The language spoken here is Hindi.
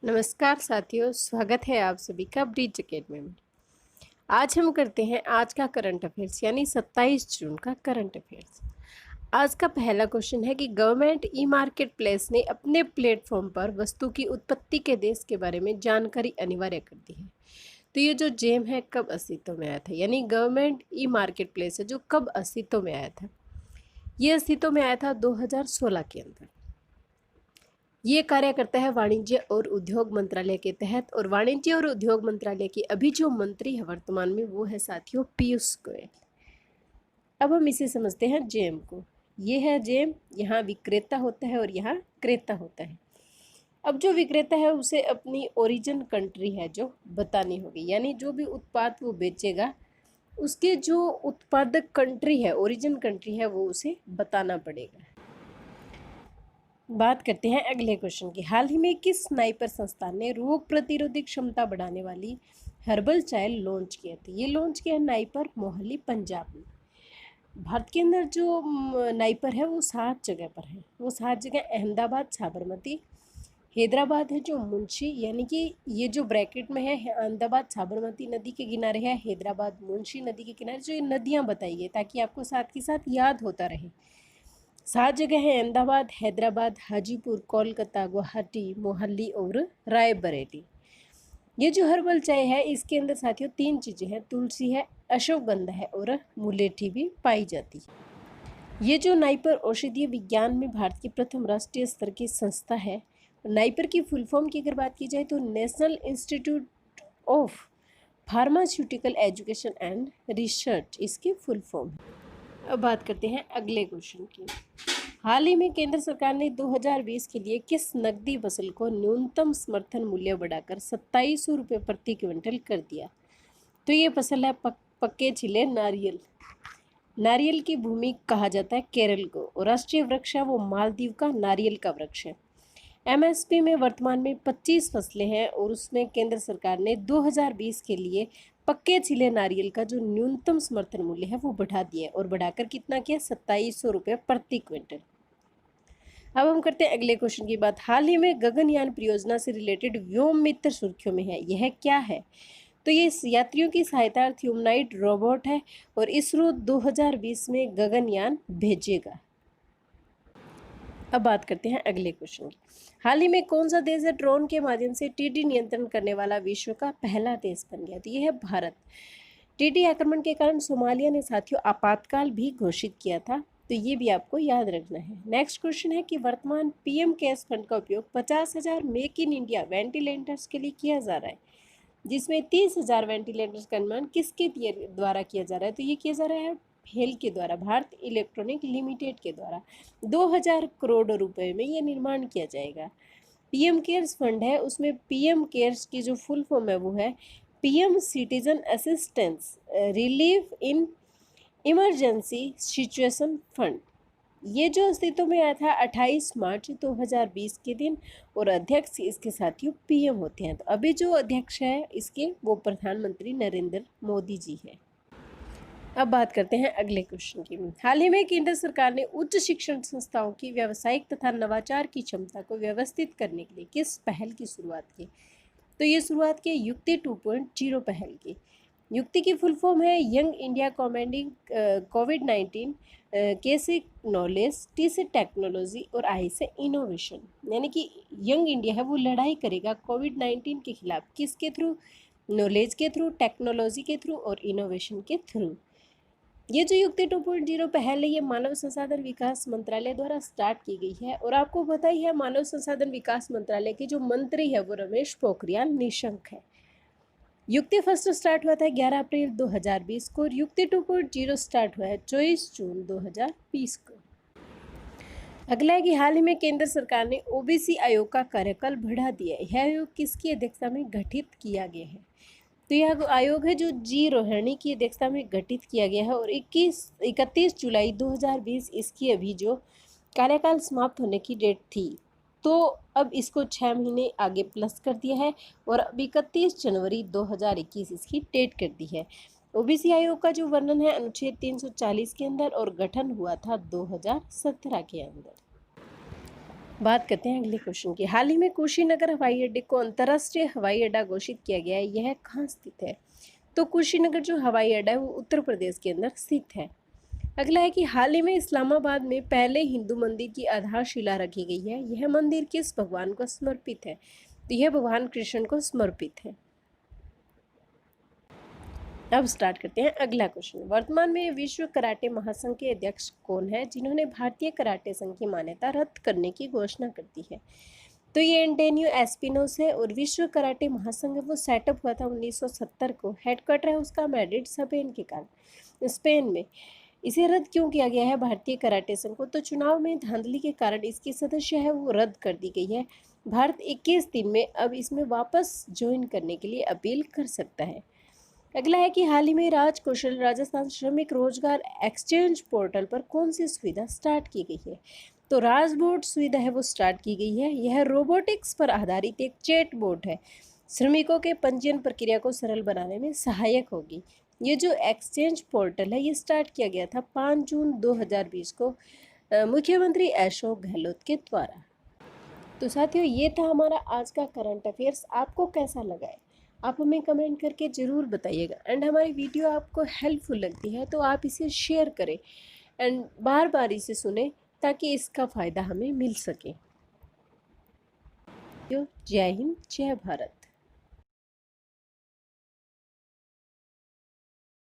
नमस्कार साथियों, स्वागत है आप सभी का ब्रिज अकेडमी में। आज हम करते हैं आज का करंट अफेयर्स यानी 27 जून का करंट अफेयर्स। आज का पहला क्वेश्चन है कि गवर्नमेंट ई मार्केट प्लेस ने अपने प्लेटफॉर्म पर वस्तु की उत्पत्ति के देश के बारे में जानकारी अनिवार्य कर दी है। तो ये जो जेम है कब अस्तित्व में आया था, यानी गवर्नमेंट ई मार्केट प्लेस है जो कब अस्तित्व में आया था। ये अस्तित्व में आया था 2016 के अंदर। ये कार्य करता है वाणिज्य और उद्योग मंत्रालय के तहत, और वाणिज्य और उद्योग मंत्रालय के अभी जो मंत्री है वर्तमान में वो है साथियों पीयूष गोयल। अब हम इसे समझते हैं जेम को। ये है जेम, यहाँ विक्रेता होता है और यहाँ क्रेता होता है। अब जो विक्रेता है उसे अपनी ओरिजिन कंट्री है जो बतानी होगी, यानी जो भी उत्पाद वो बेचेगा उसके जो उत्पादक कंट्री है, ओरिजिन कंट्री है, वो उसे बताना पड़ेगा। बात करते हैं अगले क्वेश्चन की। हाल ही में किस स्नाइपर संस्थान ने रोग प्रतिरोधी क्षमता बढ़ाने वाली हर्बल चाय लॉन्च किया था? ये लॉन्च किया है नाइपर मोहाली पंजाब में। भारत के अंदर जो नाइपर है वो 7 जगह पर है। वो 7 जगह अहमदाबाद, साबरमती, हैदराबाद है जो मुंशी, यानी कि ये जो ब्रैकेट में है अहमदाबाद साबरमती नदी के किनारे है, हैदराबाद मुंशी नदी के किनारे, जो ये नदियाँ बताई गई ताकि आपको साथ के साथ याद होता रहे। 7 जगह है अहमदाबाद, हैदराबाद, हाजीपुर, कोलकाता, गुवाहाटी, मोहाली और रायबरेली। ये जो हर्बल चाय है इसके अंदर साथियों 3 चीज़ें हैं, तुलसी है, अश्वगंधा है और मुलेठी भी पाई जाती है। ये जो नाइपर औषधीय विज्ञान में भारत की प्रथम राष्ट्रीय स्तर की संस्था है। नाइपर की फुल फॉर्म की अगर बात की जाए तो national institute of pharmaceutical education and research इसकी फुल फॉर्म है। अब बात करते हैं अगले क्वेश्चन की। हाल ही में केंद्र सरकार ने 2020 के लिए किस नकदी फसल को न्यूनतम समर्थन मूल्य बढ़ाकर 2700 रुपये प्रति क्विंटल कर दिया? तो ये फसल है पक्के छिले नारियल। नारियल की भूमि कहा जाता है केरल को, और राष्ट्रीय वृक्ष है वो मालदीव का नारियल का वृक्ष है। एमएसपी में वर्तमान में 25 फसलें हैं, और उसमें केंद्र सरकार ने 2020 के लिए पक्के छिले नारियल का जो न्यूनतम समर्थन मूल्य है वो बढ़ा दिया है, और बढ़ाकर कितना किया? 2700 रुपये प्रति क्विंटल। अब हम करते हैं अगले क्वेश्चन की बात। हाल ही में गगनयान परियोजना से रिलेटेड व्योम मित्र सुर्खियों में है, यह क्या है? तो ये यात्रियों की सहायतार्थ ह्यूमनॉइड रोबोट है, और इसरो 2020 में गगनयान भेजेगा। अब बात करते हैं अगले क्वेश्चन की। हाल ही में कौन सा देश है ड्रोन के माध्यम से टीडी नियंत्रण करने वाला विश्व का पहला देश बन गया? तो ये है भारत। टीडी आक्रमण के कारण सोमालिया ने साथियों आपातकाल भी घोषित किया था, तो ये भी आपको याद रखना है। नेक्स्ट क्वेश्चन है कि वर्तमान पीएम केयर्स फंड का उपयोग 50,000 मेक इन इंडिया वेंटिलेटर्स के लिए किया जा रहा है, जिसमें 30,000 वेंटिलेटर्स का निर्माण किसके द्वारा किया जा रहा है? तो ये किया जा रहा है भेल के द्वारा, भारत इलेक्ट्रॉनिक लिमिटेड के द्वारा। 2000 करोड़ रुपए में ये निर्माण किया जाएगा। पीएम केयर्स फंड है, उसमें पीएम केयर्स की जो फुल फॉर्म है वो है PM citizen assistance relief in emergency situation fund. ये जो अस्तित्व में आया था 28 मार्च 2020 के दिन, और अध्यक्ष इसके साथियों पीएम होते हैं। तो अभी जो अध्यक्ष है इसके वो प्रधानमंत्री नरेंद्र मोदी जी है। अब बात करते हैं अगले क्वेश्चन की। हाल ही में केंद्र सरकार ने उच्च शिक्षण संस्थाओं की व्यावसायिक तथा नवाचार की क्षमता को व्यवस्थित करने के लिए किस पहल की शुरुआत की? तो ये शुरुआत की युक्ति 2.0 पहल की। युक्ति की फुल फॉर्म है यंग इंडिया कॉमेंडिंग कोविड-19, के से नॉलेज, टी से टेक्नोलॉजी और आई से इनोवेशन। यानी कि यंग इंडिया है वो लड़ाई करेगा कोविड-19 के खिलाफ, किसके थ्रू? नॉलेज के थ्रू, टेक्नोलॉजी के थ्रू और इनोवेशन के थ्रू। ये जो युक्ति 2.0 पहल है ये मानव संसाधन विकास मंत्रालय द्वारा स्टार्ट की गई है, और आपको पता ही है मानव संसाधन विकास मंत्रालय के जो मंत्री है वो रमेश पोखरियाल निशंक है। युक्ति फर्स्ट स्टार्ट हुआ था 11 अप्रैल 2020 को, और युक्ति 2.0 स्टार्ट हुआ है 24 जून 2020 को। अगला है कि हाल ही में केंद्र सरकार ने ओबीसी आयोग का कार्यकाल बढ़ा दिया है। यह आयोग किसकी अध्यक्षता में गठित किया गया है? तो यह आयोग है जो जी रोहिणी की अध्यक्षता में गठित किया गया है, और 31 जुलाई 2020 इसकी अभी जो कार्यकाल समाप्त होने की डेट थी, तो अब इसको 6 महीने आगे प्लस कर दिया है, और अब 31 जनवरी 2021 इसकी डेट कर दी है। ओबीसी आयोग का जो वर्णन है अनुच्छेद 340 के अंदर, और गठन हुआ था 2017 के अंदर। बात करते हैं अगले क्वेश्चन की। हाल ही में कुशीनगर हवाई अड्डे को अंतर्राष्ट्रीय हवाई अड्डा घोषित किया गया है, यह कहाँ स्थित है? तो कुशीनगर जो हवाई अड्डा है वो उत्तर प्रदेश के अंदर स्थित है। अगला है कि हाल ही में इस्लामाबाद में पहले हिंदू मंदिर की आधारशिला रखी गई है, यह मंदिर किस भगवान को समर्पित है? तो यह भगवान कृष्ण को समर्पित है। अब स्टार्ट करते हैं अगला क्वेश्चन। वर्तमान में विश्व कराटे महासंघ के अध्यक्ष कौन है जिन्होंने भारतीय कराटे संघ की मान्यता रद्द करने की घोषणा कर दी है? तो ये एंटोनियो एस्पिनोस है और विश्व कराटे महासंघ वो सेटअप हुआ था 1970 को। हेडक्वार्टर है उसका मैड्रिड स्पेन में। इसे रद्द क्यों किया गया है भारतीय कराटे संघ को? तो चुनाव में धांधली के कारण इसकी सदस्य है वो रद्द कर दी गई है। भारत 21 दिन में अब इसमें वापस ज्वाइन करने के लिए अपील कर सकता है। अगला है कि हाल ही में राजकौशल राजस्थान श्रमिक रोजगार एक्सचेंज पोर्टल पर कौन सी सुविधा स्टार्ट की गई है? तो राजबोट सुविधा है वो स्टार्ट की गई है। यह रोबोटिक्स पर आधारित एक चैट बोट है, श्रमिकों के पंजीयन प्रक्रिया को सरल बनाने में सहायक होगी। ये जो एक्सचेंज पोर्टल है ये स्टार्ट किया गया था 5 जून 2020 को मुख्यमंत्री अशोक गहलोत के द्वारा। तो साथियों ये था हमारा आज का करंट अफेयर्स। आपको कैसा लगा है आप हमें कमेंट करके ज़रूर बताइएगा। एंड हमारी वीडियो आपको हेल्पफुल लगती है तो आप इसे शेयर करें एंड बार बार इसे सुने ताकि इसका फ़ायदा हमें मिल सके। जय हिंद, जय भारत।